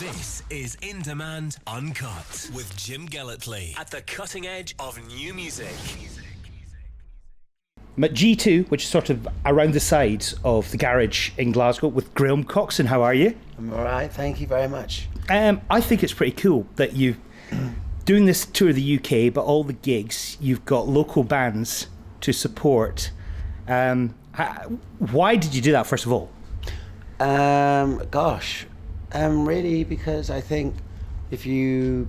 This is In Demand Uncut with Jim Gellatly at the cutting edge of new music. I'm at G2, which is sort of around the sides of the garage in Glasgow, with Graham Goxon. How are you? I'm all right, thank you very much. I think it's pretty cool that you doing this tour of the UK, but all the gigs, you've got local bands to support. Why did you do that, first of all? Really because I think if you...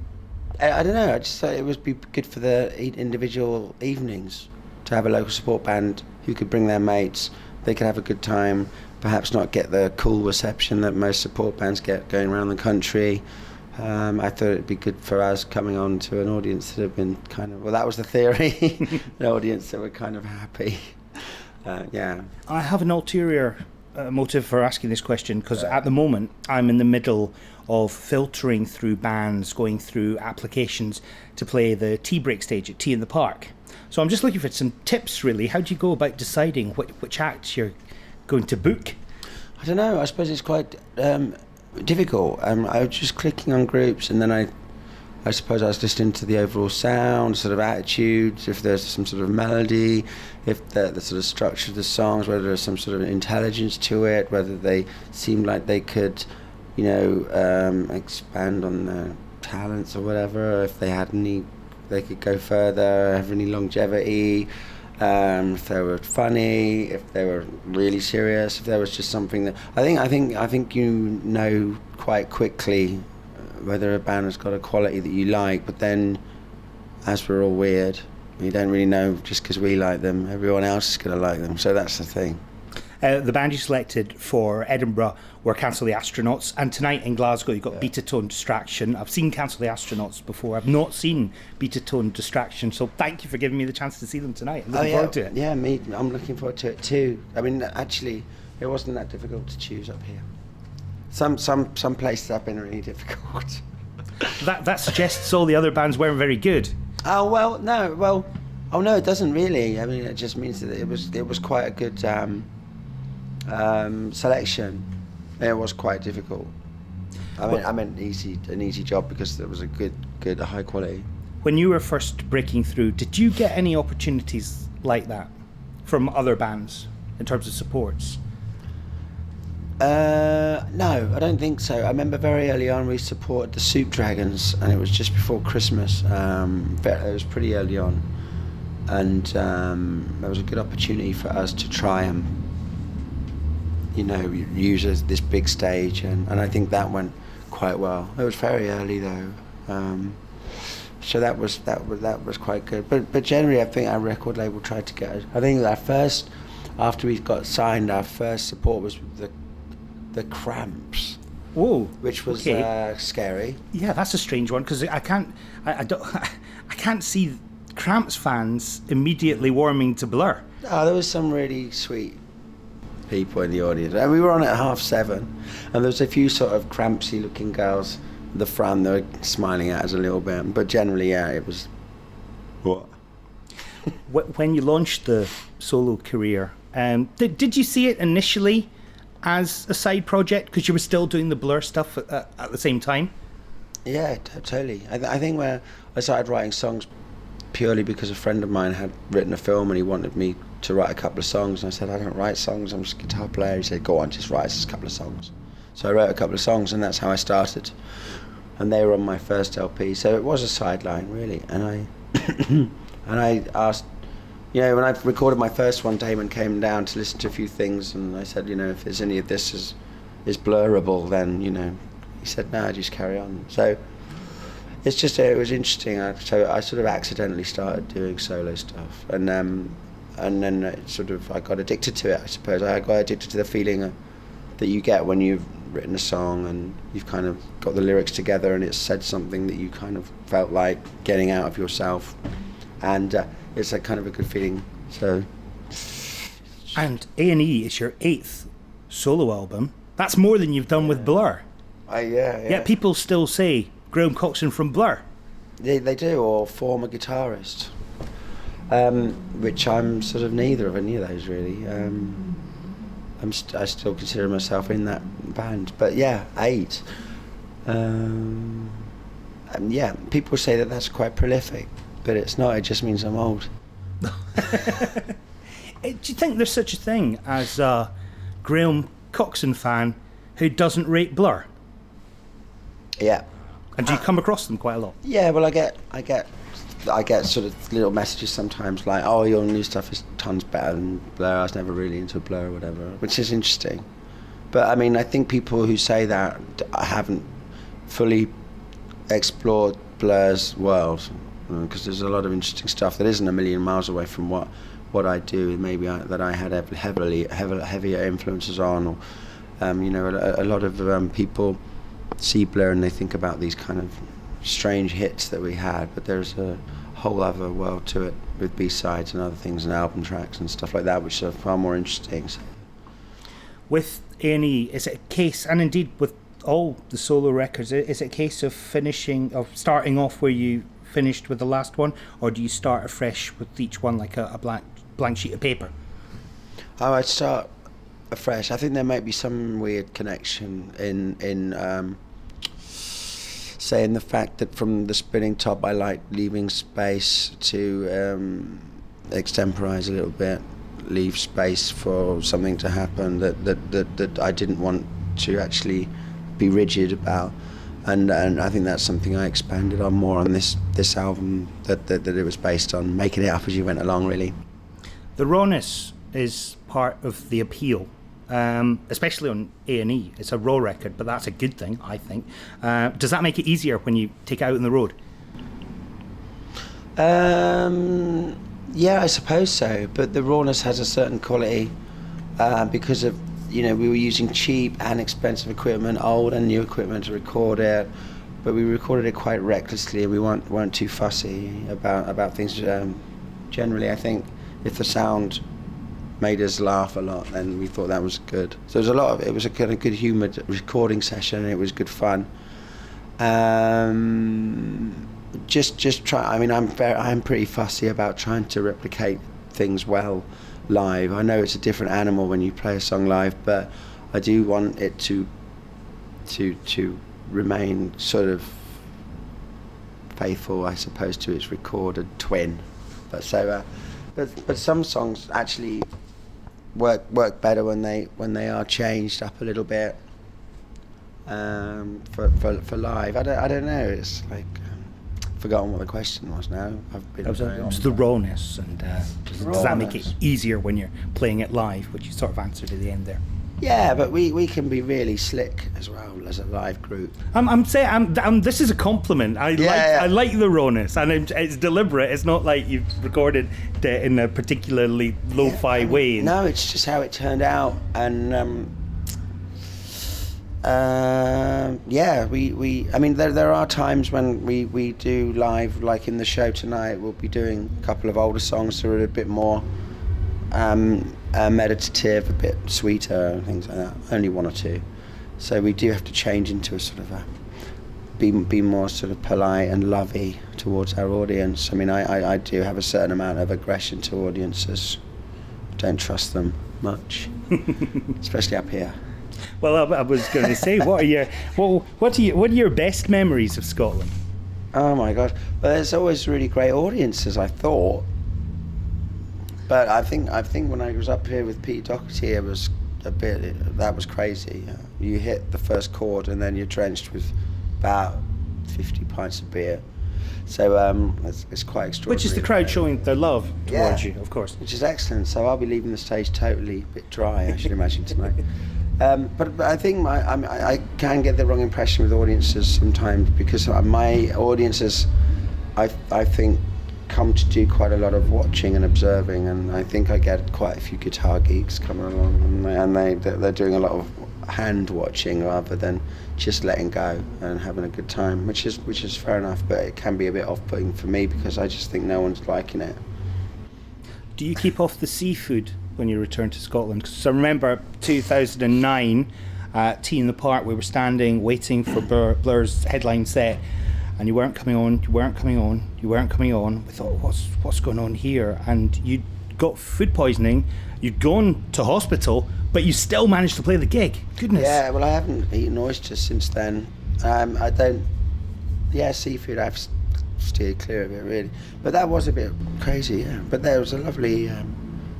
I don't know, I just thought it would be good for the individual evenings to have a local support band who could bring their mates. They could have a good time, perhaps not get the cool reception that most support bands get going around the country. I thought it'd be good for us coming on to an audience that have been kind of... Well, that was the theory. An audience that were kind of happy. Yeah. I have an ulterior motive for asking this question, because at the moment I'm in the middle of filtering through bands, going through applications to play the tea break stage at Tea in the Park. So I'm just looking for some tips, really. How do you go about deciding which acts you're going to book? I don't know, I suppose it's quite difficult. I was just clicking on groups, and then I suppose I was listening to the overall sound, sort of attitudes, if there's some sort of melody, if the sort of structure of the songs, whether there's some sort of intelligence to it, whether they seem like they could, expand on their talents or whatever, if they had any, they could go further, have any longevity, if they were funny, if they were really serious, if there was just something that I think you know quite quickly whether a band has got a quality that you like, but then, as we're all weird, you don't really know just because we like them, everyone else is going to like them, so that's the thing. The band you selected for Edinburgh were Cancel the Astronauts, and tonight in Glasgow you've got Beta Tone Distraction. I've seen Cancel the Astronauts before, I've not seen Beta Tone Distraction, so thank you for giving me the chance to see them tonight. I'm looking forward to it. Yeah, me, I'm looking forward to it too. I mean, actually, it wasn't that difficult to choose up here. Some places have been really difficult. That suggests all the other bands weren't very good. Oh no, it doesn't really. I mean, it just means that it was quite a good selection. It was quite difficult. I meant an easy job because it was a good high quality. When you were first breaking through, did you get any opportunities like that from other bands in terms of supports? No, I don't think so. I remember very early on we supported the Soup Dragons, and it was just before Christmas. It was pretty early on, and there was a good opportunity for us to try and, use this big stage, and I think that went quite well. It was very early though, so that was quite good. But generally, I think our record label tried to get us. I think after we got signed, our first support was the Cramps. Whoa, which was scary. Yeah, that's a strange one, because I can't see Cramps fans immediately warming to Blur. Oh, there was some really sweet people in the audience, and we were on at 7:30, and there was a few sort of Crampsy looking girls at the front that were smiling at us a little bit, but generally, it was what. When you launched the solo career, did you see it initially as a side project, because you were still doing the Blur stuff at the same time? Yeah, totally. I think where I started writing songs purely because a friend of mine had written a film and he wanted me to write a couple of songs, and I said, I don't write songs, I'm just a guitar player. He said, go on, just write us a couple of songs. So I wrote a couple of songs, and that's how I started, and they were on my first LP, so it was a sideline really. And I asked, when I recorded my first one, Damon came down to listen to a few things, and I said, if there's any of this is blurrable, then, he said, no, just carry on. So it's just, it was interesting. So I sort of accidentally started doing solo stuff, and then I got addicted to it, I suppose. I got addicted to the feeling that you get when you've written a song and you've kind of got the lyrics together and it's said something that you kind of felt like getting out of yourself, and it's a kind of a good feeling. So, and A&E is your 8th solo album. That's more than you've done with Blur. Yeah. People still say Graham Coxon from Blur. They do, or former guitarist, which I'm sort of neither of any of those really. I still consider myself in that band, but yeah, 8. Yeah, people say that that's quite prolific, but it's not. It just means I'm old. Do you think there's such a thing as a Graham Goxon fan who doesn't rate Blur? Yeah. And do you come across them quite a lot? Yeah, well, I get sort of little messages sometimes like, "Oh, your new stuff is tons better than Blur. I was never really into Blur or whatever," which is interesting. But I mean, I think people who say that haven't fully explored Blur's world, because there's a lot of interesting stuff that isn't a million miles away from what I do. Maybe that I had heavier influences on, or you know, a lot of people see Blur and they think about these kind of strange hits that we had, but there's a whole other world to it with B-sides and other things and album tracks and stuff like that, which are far more interesting. So. With A&E, is it a case, and indeed with all the solo records, is it a case of starting off where you finished with the last one, or do you start afresh with each one like a blank sheet of paper? Oh, I'd start afresh. I think there might be some weird connection in saying the fact that from the Spinning Top I like leaving space to extemporize a little bit, leave space for something to happen that I didn't want to actually be rigid about, and I think that's something I expanded on more on this album, that it was based on making it up as you went along, really. The rawness is part of the appeal, especially on A&E. It's a raw record, but that's a good thing, I think. Does that make it easier when you take it out on the road? Yeah, I suppose so, but the rawness has a certain quality because of, you know, we were using cheap and expensive equipment, old and new equipment to record it, but we recorded it quite recklessly, and we weren't too fussy about things. Generally, I think if the sound made us laugh a lot, then we thought that was good. So it was a kind of good humoured recording session, and it was good fun. Just try. I mean, I'm pretty fussy about trying to replicate things well live. I know it's a different animal when you play a song live, but I do want it to remain sort of faithful, I suppose, to its recorded twin. But some songs actually work better when they are changed up a little bit for live. I don't know. It's like forgotten what the question was now. It was the rawness, and does that make it easier when you're playing it live, which you sort of answered at the end there? Yeah, but we can be really slick as well as a live group. I'm saying this is a compliment. I like the rawness, and it's deliberate. It's not like you've recorded it in a particularly lo-fi way. No, it's just how it turned out, and we. I mean, there are times when we do live, like in the show tonight. We'll be doing a couple of older songs that are a bit more meditative, a bit sweeter, things like that. Only one or two. So we do have to change into a sort of be more sort of polite and lovey towards our audience. I mean, I do have a certain amount of aggression to audiences. Don't trust them much, especially up here. Well, I was going to say, what are your best memories of Scotland? Oh my God! Well, there's always really great audiences, I thought. But I think when I was up here with Pete Doherty, it was that was crazy. You hit the first chord and then you're drenched with about 50 pints of beer. So it's quite extraordinary. Which is the crowd showing their love towards you, of course. Which is excellent. So I'll be leaving the stage totally a bit dry, I should imagine, tonight. But I think I can get the wrong impression with audiences sometimes, because my audiences, I think, come to do quite a lot of watching and observing, and I think I get quite a few guitar geeks coming along, and they're doing a lot of hand watching rather than just letting go and having a good time, which is fair enough, but it can be a bit off-putting for me because I just think no one's liking it. Do you keep off the seafood when you return to Scotland? Because I remember 2009 at Tea in the Park, we were standing waiting for Blur's headline set, and you weren't coming on. We thought, what's going on here? And you'd got food poisoning, you'd gone to hospital, but you still managed to play the gig. Goodness. Yeah, well, I haven't eaten oysters since then. I don't. Yeah, seafood. I've steered clear of it really, but that was a bit crazy. Yeah, but there was a lovely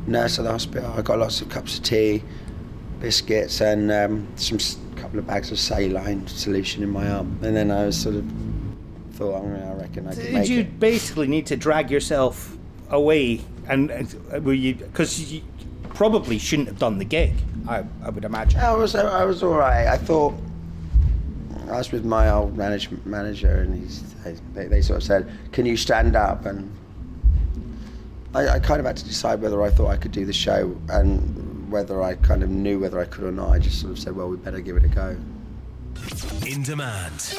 nurse at the hospital. I got lots of cups of tea, biscuits, and couple of bags of saline solution in my arm. And then I was sort of thought, I reckon I could make it. Did you basically need to drag yourself away, and were you, because you probably shouldn't have done the gig, I would imagine. I was all right. I thought I was with my old manager, and they sort of said, "Can you stand up?" And I kind of had to decide whether I thought I could do the show and whether I kind of knew whether I could or not. I just sort of said, "Well, we better give it a go." In Demand.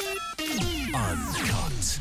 Uncut.